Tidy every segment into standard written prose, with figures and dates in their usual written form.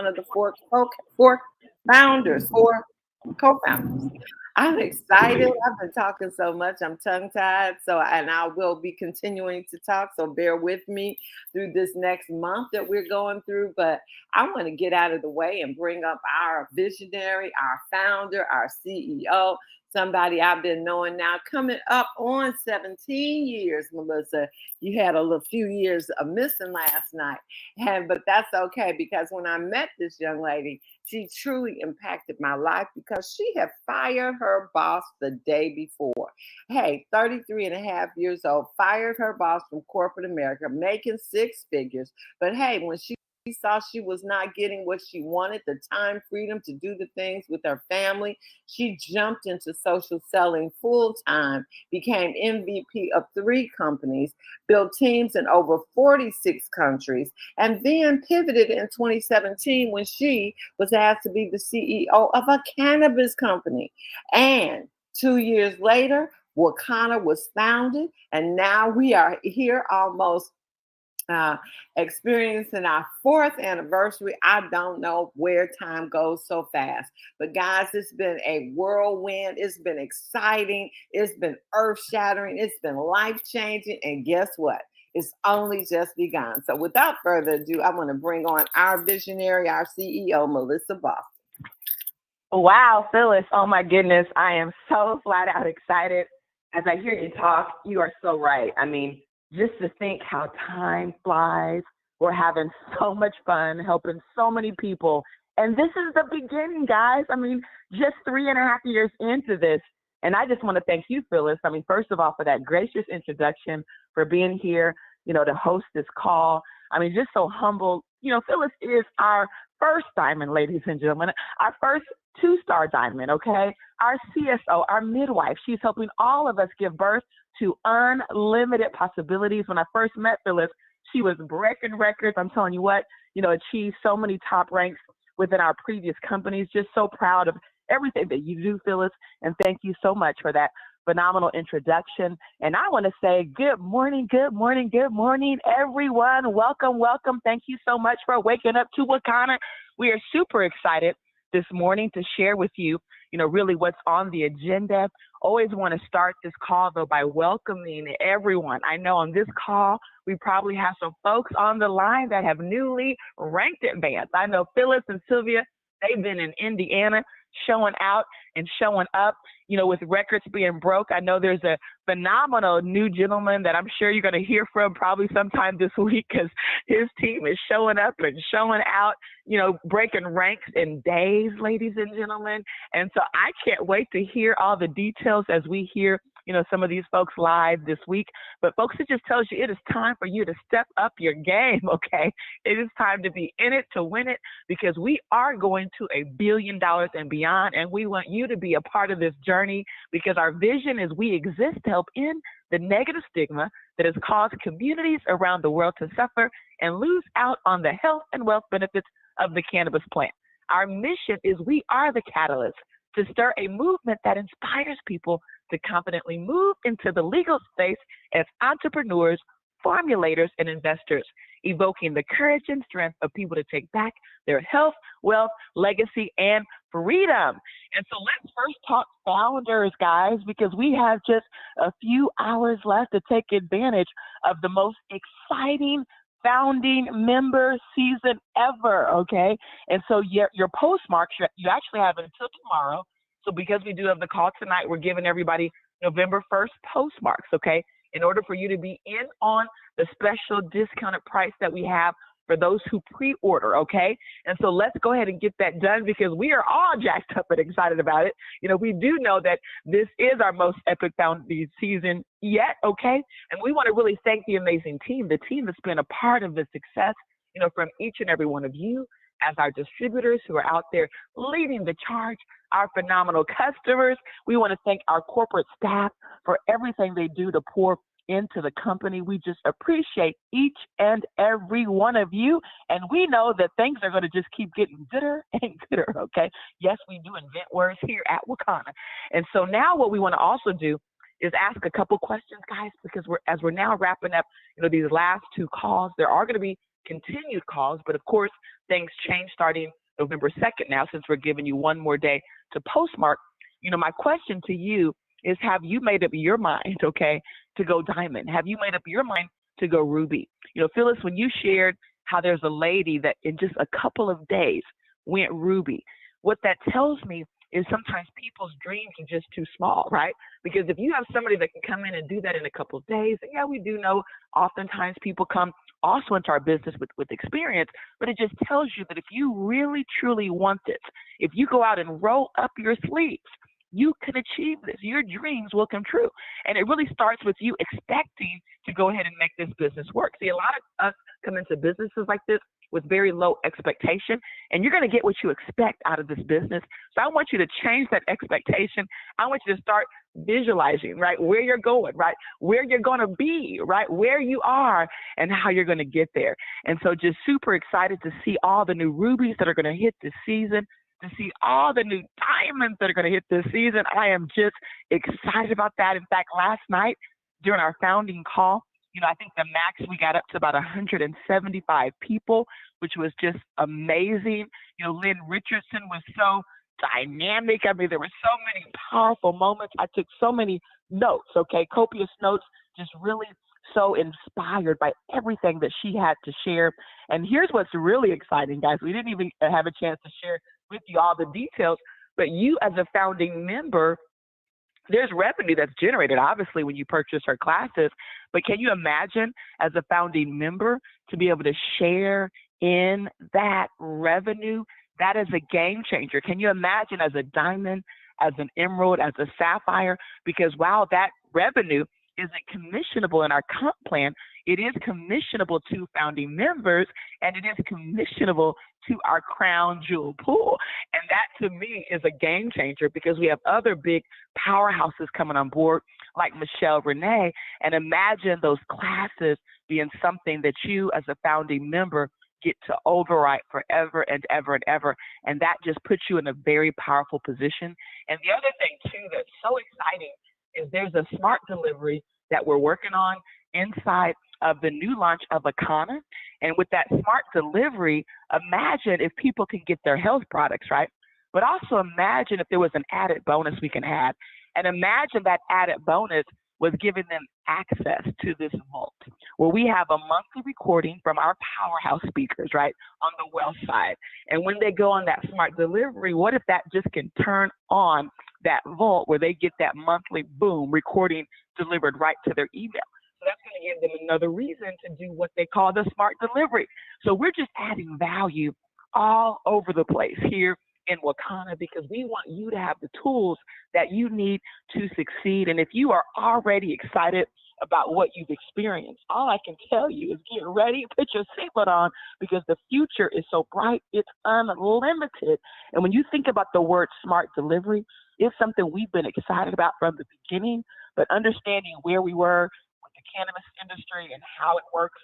of the four founders, four co-founders. I'm excited. I've been talking so much. I'm tongue-tied. And I will be continuing to talk. So bear with me through this next month that we're going through. But I want to get out of the way and bring up our visionary, our founder, our CEO, somebody I've been knowing now coming up on 17 years, Melissa. You had a little few years of missing last night. But that's okay, because when I met this young lady, she truly impacted my life because she had fired her boss the day before. Hey, 33 and a half years old, fired her boss from corporate America, making six figures. But hey, when she saw she was not getting what she wanted, the time freedom to do the things with her family, she jumped into social selling full time, became MVP of three companies, built teams in over 46 countries, and then pivoted in 2017 when she was asked to be the CEO of a cannabis company. And 2 years later, WAKANNA was founded, and now we are here almost uh, experiencing our fourth anniversary. I don't know where time goes so fast. But guys, it's been a whirlwind. It's been exciting. It's been earth shattering. It's been life changing. And guess what? It's only just begun. So without further ado, I want to bring on our visionary, our CEO, Melissa Boston. Wow, Phyllis. Oh my goodness. I am so flat out excited. As I hear you talk, you are so right. I mean, just to think how time flies. We're having so much fun, helping so many people. And this is the beginning, guys. I mean, just 3.5 years into this. And I just want to thank you, Phyllis. I mean, first of all, for that gracious introduction, for being here, to host this call. I mean, just so humble. Phyllis is our first diamond, ladies and gentlemen, our first two-star diamond, okay? Our CSO, our midwife. She's helping all of us give birth to unlimited possibilities. When I first met Phyllis, she was breaking records. I'm telling you what, achieved so many top ranks within our previous companies. Just so proud of everything that you do, Phyllis. And thank you so much for that phenomenal introduction. And I want to say good morning, everyone. Welcome, welcome. Thank you so much for waking up to WAKANNA. We are super excited this morning to share with you, really what's on the agenda. Always want to start this call, though, by welcoming everyone. I know on this call, we probably have some folks on the line that have newly ranked advanced. I know Phyllis and Sylvia, they've been in Indiana showing out and showing up, with records being broke. I know there's a phenomenal new gentleman that I'm sure you're going to hear from probably sometime this week, because his team is showing up and showing out, breaking ranks in days, ladies and gentlemen. And so I can't wait to hear all the details as we hear, some of these folks live this week. But folks, it just tells you it is time for you to step up your game, okay? It is time to be in it to win it, because we are going to $1 billion and beyond, and we want you to be a part of this journey, because our vision is we exist to help end the negative stigma that has caused communities around the world to suffer and lose out on the health and wealth benefits of the cannabis plant. Our mission is we are the catalyst to stir a movement that inspires people to confidently move into the legal space as entrepreneurs, formulators, and investors, evoking the courage and strength of people to take back their health, wealth, legacy, and freedom. And so let's first talk founders, guys, because we have just a few hours left to take advantage of the most exciting founding member season ever, okay? And so your postmarks, you actually have until tomorrow. So because we do have the call tonight, we're giving everybody November 1st postmarks, okay? In order for you to be in on the special discounted price that we have for those who pre-order, okay? And so let's go ahead and get that done, because we are all jacked up and excited about it. We do know that this is our most epic founding season yet, okay? And we want to really thank the amazing team, the team that's been a part of the success, from each and every one of you as our distributors who are out there leading the charge, our phenomenal customers. We want to thank our corporate staff for everything they do to pour into the company. We just appreciate each and every one of you. And we know that things are going to just keep getting gooder and gooder, okay? Yes, we do invent words here at WAKANNA. And so now what we want to also do is ask a couple questions, guys, because we're now wrapping up, these last two calls. There are going to be continued calls. But of course, things change starting November 2nd now, since we're giving you one more day to postmark. My question to you is, have you made up your mind, okay, to go diamond? Have you made up your mind to go ruby? Phyllis, when you shared how there's a lady that in just a couple of days went ruby, what that tells me is sometimes people's dreams are just too small, right? Because if you have somebody that can come in and do that in a couple of days, and yeah, we do know oftentimes people come also into our business with experience, but it just tells you that if you really truly want this, if you go out and roll up your sleeves, you can achieve this. Your dreams will come true. And it really starts with you expecting to go ahead and make this business work. See, a lot of us come into businesses like this with very low expectation, and you're going to get what you expect out of this business. So I want you to change that expectation. I want you to start visualizing, right, where you're going, right, where you're going to be, right, where you are and how you're going to get there. And so just super excited to see all the new rubies that are going to hit this season, to see all the new diamonds that are going to hit this season. I am just excited about that. In fact, last night during our founding call, I think the max we got up to about 175 people, which was just amazing. Lynn Richardson was so dynamic. I mean, there were so many powerful moments. I took so many notes, okay, copious notes, just really so inspired by everything that she had to share. And here's what's really exciting, guys. We didn't even have a chance to share with you all the details, but you as a founding member, there's revenue that's generated, obviously, when you purchase her classes. But can you imagine, as a founding member, to be able to share in that revenue? That is a game changer. Can you imagine, as a diamond, as an emerald, as a sapphire? Because while that revenue isn't commissionable in our comp plan, it is commissionable to founding members, and it is commissionable to our crown jewel pool. And that, to me, is a game changer, because we have other big powerhouses coming on board, like Michelle Renee. And imagine those classes being something that you, as a founding member, get to overwrite forever and ever and ever. And that just puts you in a very powerful position. And the other thing, too, that's so exciting is there's a smart delivery that we're working on inside of the new launch of WAKANNA. And with that smart delivery, imagine if people can get their health products, right? But also imagine if there was an added bonus we can add. And imagine that added bonus was giving them access to this vault, where we have a monthly recording from our powerhouse speakers, right, on the wealth side. And when they go on that smart delivery, what if that just can turn on that vault where they get that monthly boom recording delivered right to their email? So that's going to give them another reason to do what they call the smart delivery. So we're just adding value all over the place here in WAKANNA, because we want you to have the tools that you need to succeed. And if you are already excited about what you've experienced, all I can tell you is get ready, put your seatbelt on, because the future is so bright, it's unlimited. And when you think about the word smart delivery, it's something we've been excited about from the beginning, but understanding where we were with the cannabis industry and how it works,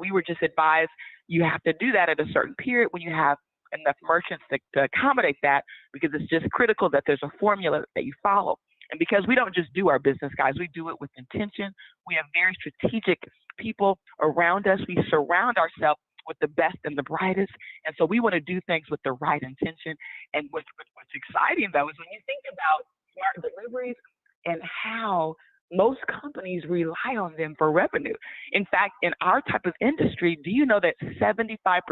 we were just advised you have to do that at a certain period when you have enough merchants to accommodate that, because it's just critical that there's a formula that you follow. And because we don't just do our business, guys, we do it with intention. We have very strategic people around us. We surround ourselves with the best and the brightest. And so we want to do things with the right intention. And what's exciting, though, is when you think about smart deliveries and how most companies rely on them for revenue. In fact, in our type of industry, do you know that 75%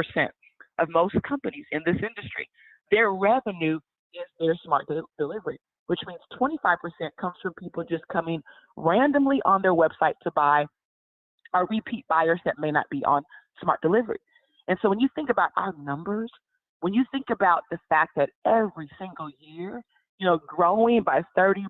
of most companies in this industry, their revenue is their smart delivery, which means 25% comes from people just coming randomly on their website to buy, or repeat buyers that may not be on smart delivery. And so when you think about our numbers, when you think about the fact that every single year, growing by 30%,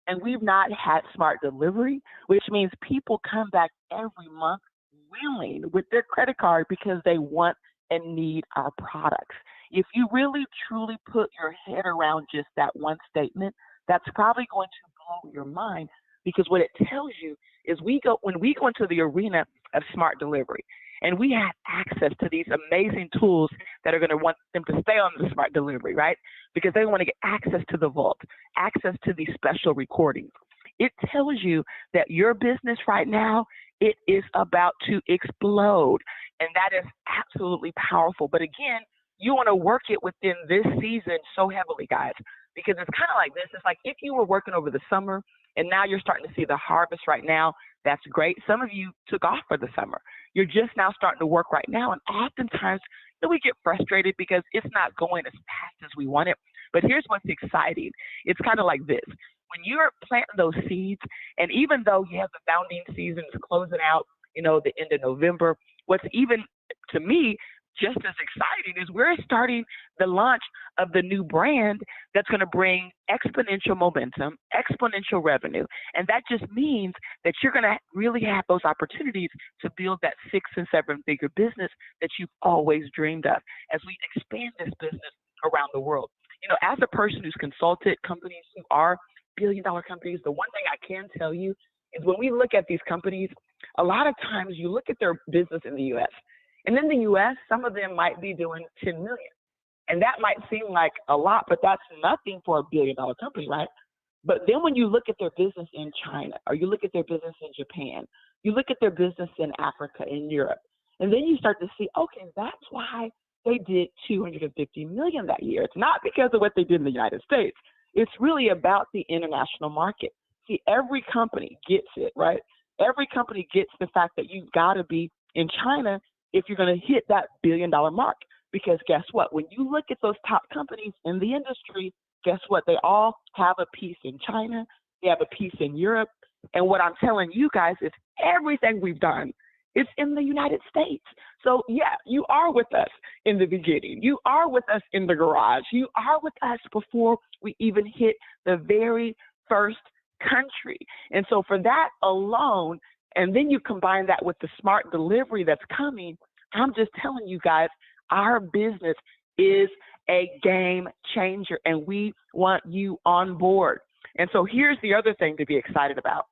and we've not had smart delivery, which means people come back every month willing with their credit card because they want and need our products. If you really truly put your head around just that one statement, that's probably going to blow your mind, because what it tells you is when we go into the arena of smart delivery and we have access to these amazing tools that are going to want them to stay on the smart delivery, right? Because they want to get access to the vault, access to these special recordings. It tells you that your business right now, it is about to explode. And that is absolutely powerful. But again, you want to work it within this season so heavily, guys, because it's kind of like this. It's like if you were working over the summer and now you're starting to see the harvest right now, that's great. Some of you took off for the summer. You're just now starting to work right now. And oftentimes we get frustrated because it's not going as fast as we want it. But here's what's exciting. It's kind of like this. When you're planting those seeds, and even though you have the founding season is closing out, the end of November, what's even to me just as exciting is we're starting the launch of the new brand that's going to bring exponential momentum, exponential revenue. And that just means that you're going to really have those opportunities to build that 6 and 7 figure business that you've always dreamed of as we expand this business around the world. As a person who's consulted companies who are billion-dollar companies, the one thing I can tell you is when we look at these companies, a lot of times you look at their business in the U.S. And in the U.S., some of them might be doing 10 million. And that might seem like a lot, but that's nothing for a billion-dollar company, right? But then when you look at their business in China, or you look at their business in Japan, you look at their business in Africa, in Europe, and then you start to see, okay, that's why they did 250 million that year. It's not because of what they did in the United States. It's really about the international market. See, every company gets it, right? Every company gets the fact that you've got to be in China if you're going to hit that billion-dollar mark. Because guess what? When you look at those top companies in the industry, guess what? They all have a piece in China. They have a piece in Europe. And what I'm telling you guys is everything we've done is in the United States. So yeah, you are with us in the beginning. You are with us in the garage. You are with us before we even hit the very first country. And so for that alone, and then you combine that with the smart delivery that's coming, I'm just telling you guys, our business is a game changer and we want you on board. And so here's the other thing to be excited about.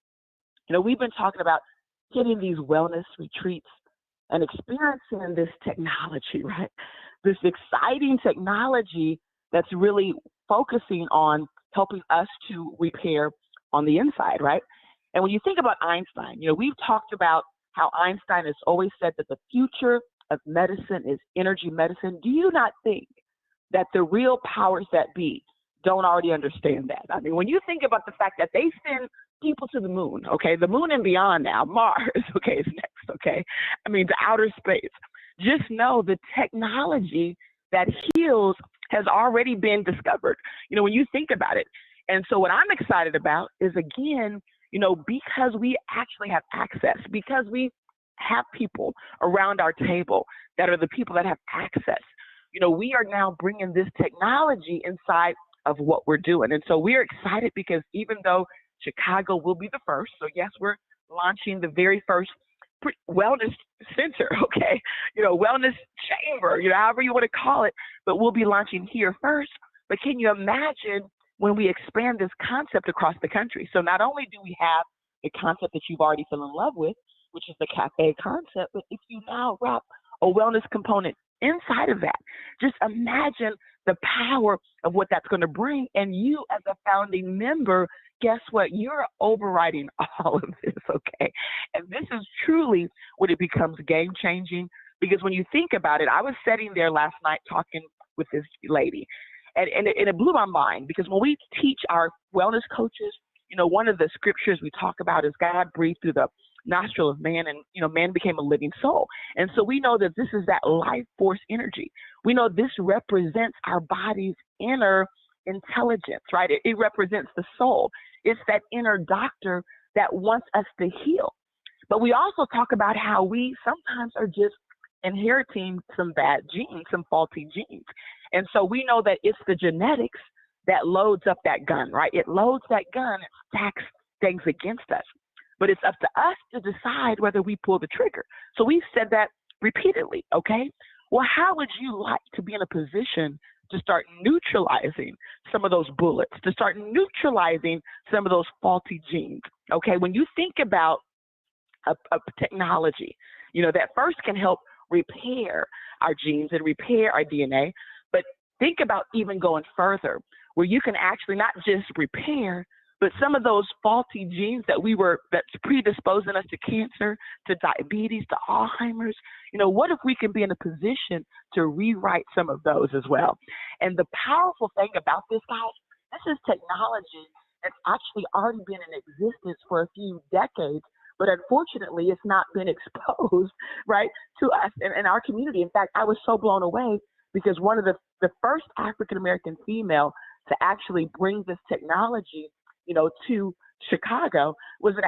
We've been talking about hitting these wellness retreats and experiencing this technology, right? This exciting technology that's really focusing on helping us to repair on the inside, right? And when you think about Einstein, we've talked about how Einstein has always said that the future of medicine is energy medicine. Do you not think that the real powers that be don't already understand that? I mean, when you think about the fact that they send people to the moon, okay, the moon and beyond now, Mars, okay, is next, okay? I mean, to outer space. Just know the technology that heals has already been discovered, when you think about it. And so what I'm excited about is, again, because we actually have access, because we have people around our table that are the people that have access, we are now bringing this technology inside of what we're doing. And so we're excited because even though Chicago will be the first, so yes, we're launching the very first wellness center, okay, wellness chamber, however you want to call it, but we'll be launching here first. But can you imagine when we expand this concept across the country? So not only do we have the concept that you've already fell in love with, which is the cafe concept, but if you now wrap a wellness component inside of that, just imagine the power of what that's going to bring. And you as a founding member, guess what? You're overriding all of this, okay? And this is truly when it becomes game changing, because when you think about it, I was sitting there last night talking with this lady, and it blew my mind, because when we teach our wellness coaches, one of the scriptures we talk about is God breathed through the nostril of man, and man became a living soul. And so we know that this is that life force energy. We know this represents our body's inner intelligence, right? It represents the soul. It's that inner doctor that wants us to heal. But we also talk about how we sometimes are just inheriting some bad genes, some faulty genes. And so we know that it's the genetics that loads up that gun, right? It loads that gun and stacks things against us. But it's up to us to decide whether we pull the trigger. So we've said that repeatedly, okay? Well, how would you like to be in a position to start neutralizing some of those bullets, to start neutralizing some of those faulty genes, okay? When you think about a technology, that first can help repair our genes and repair our DNA, but think about even going further, where you can actually not just repair, But some of those faulty genes that's predisposing us to cancer, to diabetes, to Alzheimer's, what if we can be in a position to rewrite some of those as well? And the powerful thing about this, guys, this is technology that's actually already been in existence for a few decades, but unfortunately it's not been exposed, right, to us in our community. In fact, I was so blown away because one of the first African-American female to actually bring this technology, to Chicago was an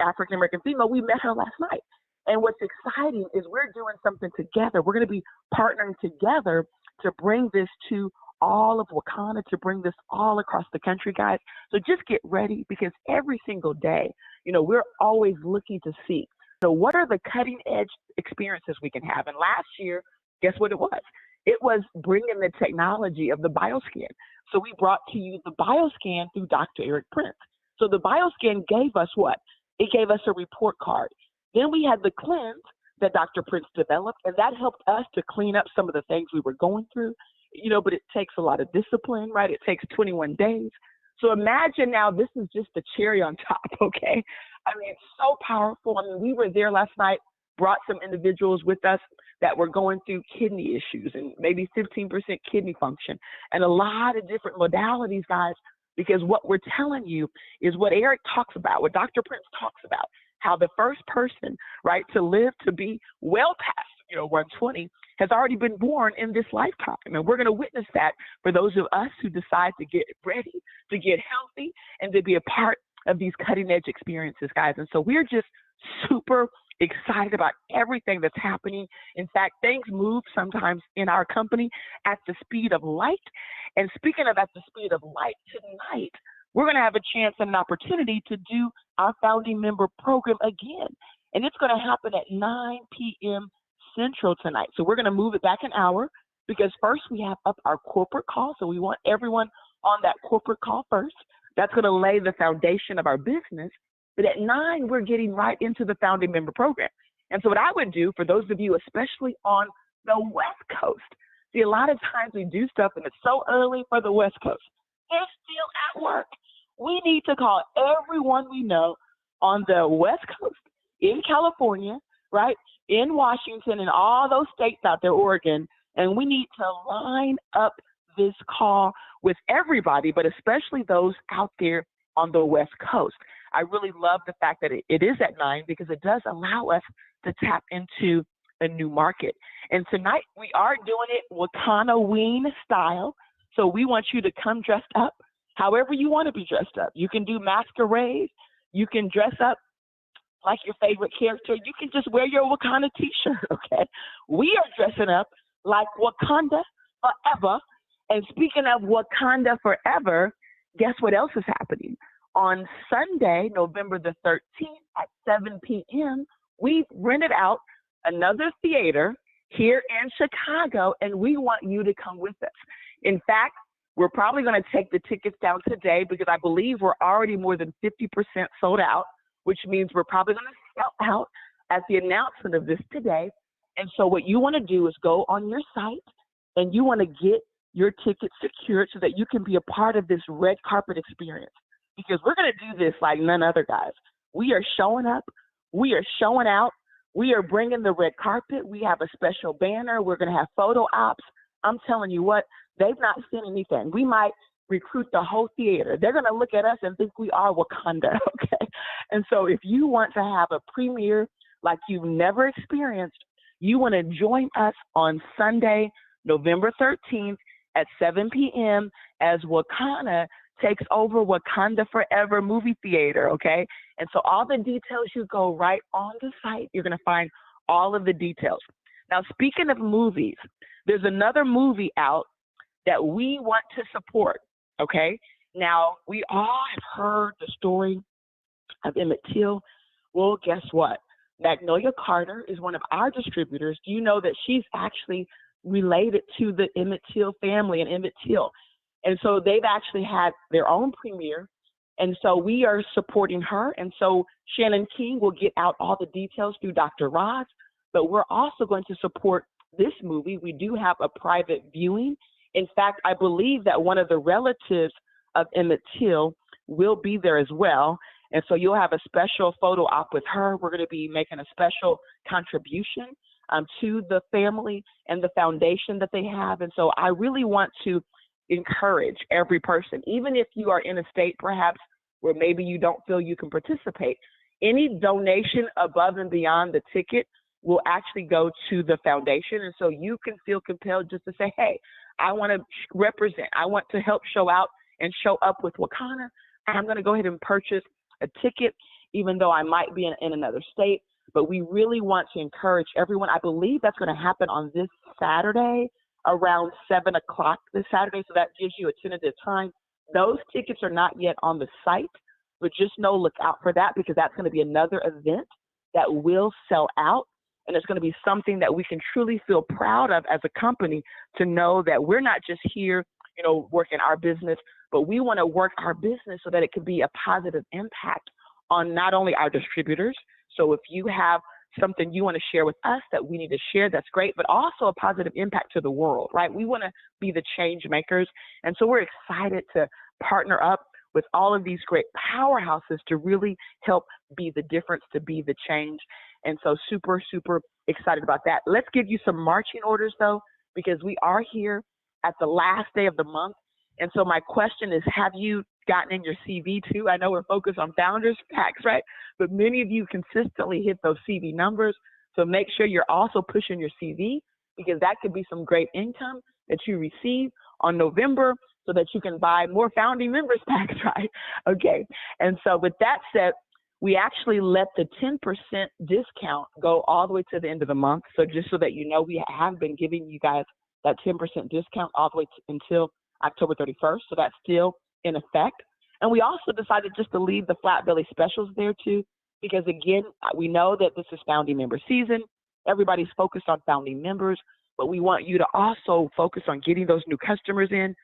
African-American female. We met her last night. And what's exciting is we're doing something together. We're going to be partnering together to bring this to all of WAKANNA, to bring this all across the country, guys. So just get ready, because every single day, we're always looking to see, what are the cutting edge experiences we can have? And last year, guess what it was? It was bringing the technology of the BioScan. So we brought to you the BioScan through Dr. Eric Prince. So the BioScan gave us what? It gave us a report card. Then we had the cleanse that Dr. Prince developed, and that helped us to clean up some of the things we were going through, but it takes a lot of discipline, right? It takes 21 days. So imagine now, this is just the cherry on top, okay? I mean, it's so powerful. I mean, we were there last night, brought some individuals with us that were going through kidney issues and maybe 15% kidney function and a lot of different modalities, guys, because what we're telling you is what Eric talks about, what Dr. Prince talks about, how the first person, right, to live to be well past, 120 has already been born in this lifetime. And we're going to witness that for those of us who decide to get ready, to get healthy, and to be a part of these cutting edge experiences, guys. And so we're just super excited about everything that's happening. In fact, things move sometimes in our company at the speed of light. And speaking of at the speed of light, tonight, we're going to have a chance and an opportunity to do our founding member program again. And it's going to happen at 9 p.m. Central tonight. So we're going to move it back an hour, because first we have up our corporate call. So we want everyone on that corporate call first. That's going to lay the foundation of our business. But at 9, we're getting right into the founding member program. And so what I would do for those of you, especially on the West Coast, see, a lot of times we do stuff and it's so early for the West Coast. They're still at work. We need to call everyone we know on the West Coast, in California, right, in Washington, and all those states out there, Oregon, and we need to line up this call with everybody, but especially those out there on the West Coast. I really love the fact that it is at 9, because it does allow us to tap into a new market. And tonight we are doing it WAKANNA style. So we want you to come dressed up however you want to be dressed up. You can do masquerade. You can dress up like your favorite character. You can just wear your WAKANNA t-shirt, okay? We are dressing up like Wakanda forever. And speaking of Wakanda forever, guess what else is happening? On Sunday, November the 13th at 7 p.m., we've rented out another theater here in Chicago, and we want you to come with us. In fact, we're probably going to take the tickets down today, because I believe we're already more than 50% sold out, which means we're probably going to sell out at the announcement of this today. And so what you want to do is go on your site, and you want to get your tickets secured so that you can be a part of this red carpet experience. Because we're going to do this like none other, guys. We are showing up. We are showing out. We are bringing the red carpet. We have a special banner. We're going to have photo ops. I'm telling you what, they've not seen anything. We might recruit the whole theater. They're going to look at us and think we are Wakanda, okay? And so if you want to have a premiere like you've never experienced, you want to join us on Sunday, November 13th at 7 p.m. as WAKANNA takes over Wakanda Forever movie theater, okay? And so all the details, you go right on the site. You're going to find all of the details. Now, speaking of movies, there's another movie out that we want to support, okay? Now, we all have heard the story of Emmett Till. Well, guess what? Magnolia Carter is one of our distributors. Do you know that she's actually related to the Emmett Till family and Emmett Till? And so they've actually had their own premiere. And so we are supporting her. And so Shannon King will get out all the details through Dr. Roz. But we're also going to support this movie. We do have a private viewing. In fact, I believe that one of the relatives of Emmett Till will be there as well. And so you'll have a special photo op with her. We're going to be making a special contribution to the family and the foundation that they have. And so I really want to encourage every person, even if you are in a state perhaps where maybe you don't feel you can participate, any donation above and beyond the ticket will actually go to the foundation. And so you can feel compelled just to say, hey, I want to represent, I want to help show out and show up with WAKANNA. I'm going to go ahead and purchase a ticket, even though I might be in another state. But we really want to encourage everyone. I believe that's going to happen on this Saturday around 7 o'clock this Saturday. So that gives you a tentative time. Those tickets are not yet on the site, but just know, look out for that, because that's going to be another event that will sell out. And it's going to be something that we can truly feel proud of as a company, to know that we're not just here, working our business, but we want to work our business so that it can be a positive impact on not only our distributors. So if you have something you want to share with us that we need to share, that's great, but also a positive impact to the world, right? We want to be the change makers. And so we're excited to partner up with all of these great powerhouses to really help be the difference, to be the change. And so super, super excited about that. Let's give you some marching orders though, because we are here at the last day of the month. And so my question is, have you gotten in your CV too? I know we're focused on founders packs, right? But many of you consistently hit those CV numbers. So make sure you're also pushing your CV, because that could be some great income that you receive on November so that you can buy more founding members packs, right? Okay. And so with that said, we actually let the 10% discount go all the way to the end of the month. So just so that you know, we have been giving you guys that 10% discount all the way until October 31st. So that's still in effect. And we also decided just to leave the flat belly specials there too, because again, we know that this is founding member season. Everybody's focused on founding members, but we want you to also focus on getting those new customers in,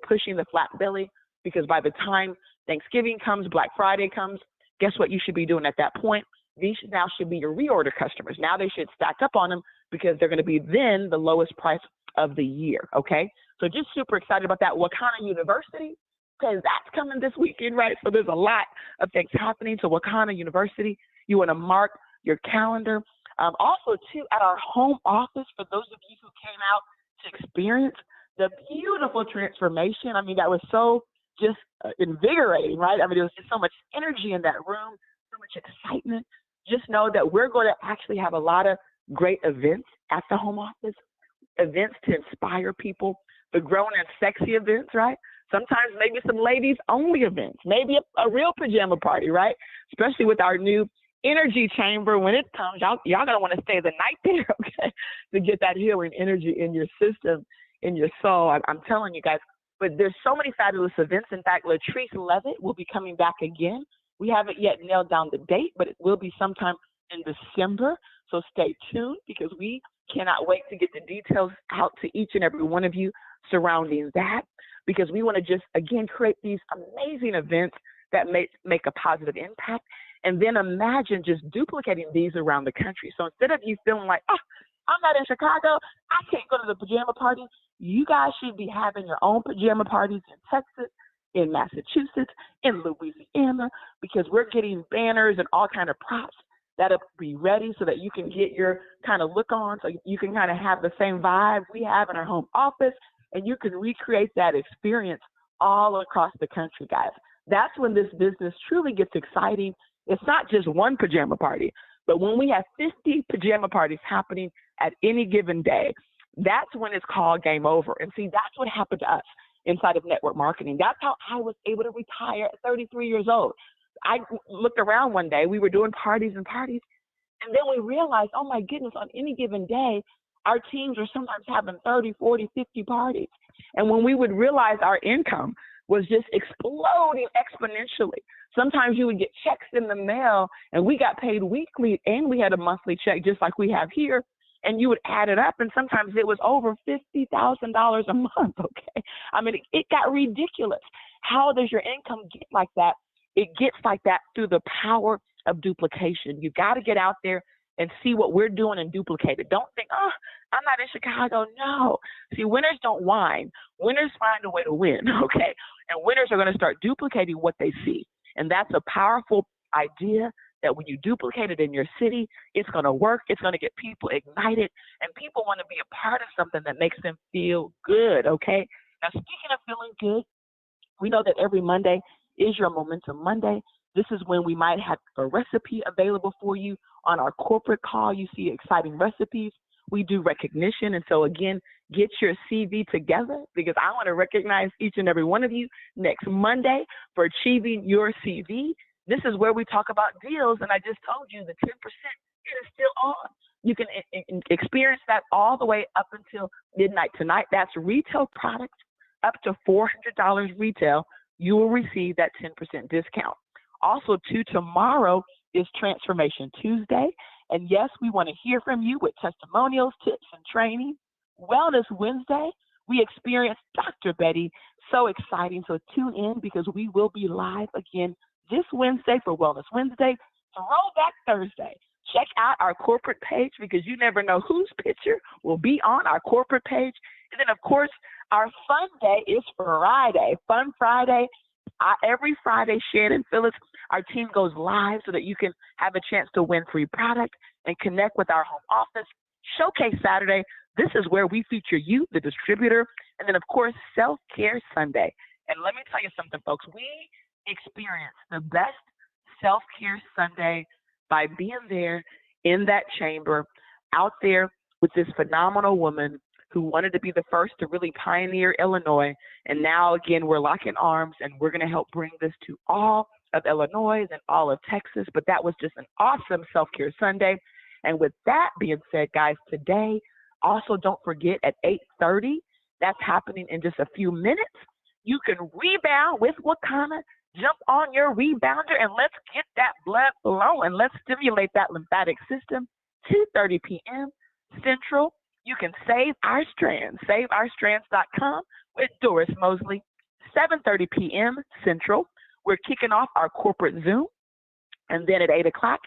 pushing the flat belly, because by the time Thanksgiving comes, Black Friday comes, guess what you should be doing at that point? These now should be your reorder customers. Now they should stack up on them, because they're going to be then the lowest price of the year, okay? So just super excited about that. WAKANNA University, because that's coming this weekend, right? So there's a lot of things happening. So WAKANNA University, you want to mark your calendar. Also, too, at our home office, for those of you who came out to experience the beautiful transformation, I mean, that was so just invigorating, right? I mean, there was just so much energy in that room, so much excitement. Just know that we're going to actually have a lot of great events at the home office, events to inspire people, the grown and sexy events, right? Sometimes maybe some ladies only events, maybe a real pajama party, right? Especially with our new energy chamber. When it comes, y'all gonna want to stay the night there, okay? To get that healing energy in your system, in your soul. I'm telling you guys, but there's so many fabulous events. In fact, Latrice Levitt will be coming back again. We haven't yet nailed down the date, but it will be sometime in December. So stay tuned, because we cannot wait to get the details out to each and every one of you surrounding that, because we want to just, again, create these amazing events that make a positive impact. And then imagine just duplicating these around the country. So instead of you feeling like, oh, I'm not in Chicago, I can't go to the pajama party, you guys should be having your own pajama parties in Texas, in Massachusetts, in Louisiana, because we're getting banners and all kind of props that'll be ready so that you can get your kind of look on, so you can kind of have the same vibe we have in our home office, and you can recreate that experience all across the country, guys. That's when this business truly gets exciting. It's not just one pajama party, but when we have 50 pajama parties happening at any given day, that's when it's called game over. And see, that's what happened to us inside of network marketing. That's how I was able to retire at 33 years old. I looked around one day, we were doing parties and parties, and then we realized, oh my goodness, on any given day, our teams are sometimes having 30, 40, 50 parties. And when we would realize our income was just exploding exponentially. Sometimes you would get checks in the mail, and we got paid weekly, and we had a monthly check just like we have here. And you would add it up, and sometimes it was over $50,000 a month, okay? I mean, it got ridiculous. How does your income get like that? It gets like that through the power of duplication. You got to get out there and see what we're doing and duplicate it. Don't think, oh, I'm not in Chicago. No. See, winners don't whine. Winners find a way to win, okay? And winners are going to start duplicating what they see. And that's a powerful idea that when you duplicate it in your city, it's going to work. It's going to get people ignited, and people want to be a part of something that makes them feel good, okay? Now, speaking of feeling good, we know that every Monday is your Momentum Monday. This is when we might have a recipe available for you on our corporate call. You see exciting recipes. We do recognition. And so, again, get your CV together because I want to recognize each and every one of you next Monday for achieving your CV. This is where we talk about deals. And I just told you the 10% is still on. You can experience that all the way up until midnight tonight. That's retail products up to $400 retail. You will receive that 10% discount. Also, tomorrow is Transformation Tuesday. And yes, we want to hear from you with testimonials, tips, and training. Wellness Wednesday, we experienced Dr. Betty. So exciting. So tune in because we will be live again this Wednesday for Wellness Wednesday. Throwback Thursday. Check out our corporate page because you never know whose picture will be on our corporate page. And then, of course, our fun day is Friday. Fun Friday. Every Friday, Shannon Phillips, our team goes live so that you can have a chance to win free product and connect with our home office. Showcase Saturday. This is where we feature you, the distributor. And then, of course, Self-Care Sunday. And let me tell you something, folks. We experience the best Self-Care Sunday by being there in that chamber, out there with this phenomenal woman who wanted to be the first to really pioneer Illinois. And now, again, we're locking arms, and we're going to help bring this to all of Illinois and all of Texas. But that was just an awesome Self-Care Sunday. And with that being said, guys, today, also don't forget at 8:30, that's happening in just a few minutes. You can rebound with WAKANNA. Jump on your rebounder, and let's get that blood flowing. Let's stimulate that lymphatic system. 2:30 p.m. Central. You can save our strands, saveourstrands.com with Doris Mosley. 7:30 p.m. Central. We're kicking off our corporate Zoom. And then at 8 o'clock,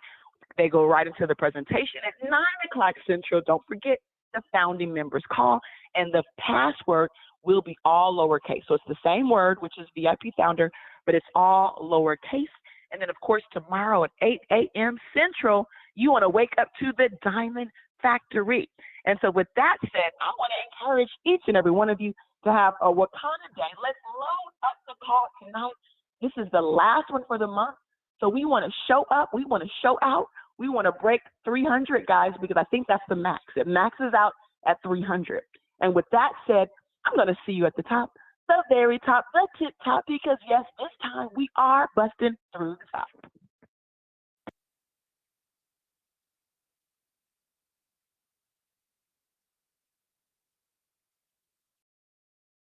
they go right into the presentation. At 9 o'clock Central, don't forget the founding members call. And the password will be all lowercase. So it's the same word, which is VIP founder, but it's all lowercase. And then, of course, tomorrow at 8 a.m. Central, you want to wake up to the Diamond Factory. And so with that said, I want to encourage each and every one of you to have a WAKANNA day. Let's load up the call tonight. This is the last one for the month. So we want to show up. We want to show out. We want to break 300, guys, because I think that's the max. It maxes out at 300. And with that said, I'm going to see you at the top, the very top, the tip top, because yes, this time we are busting through the top.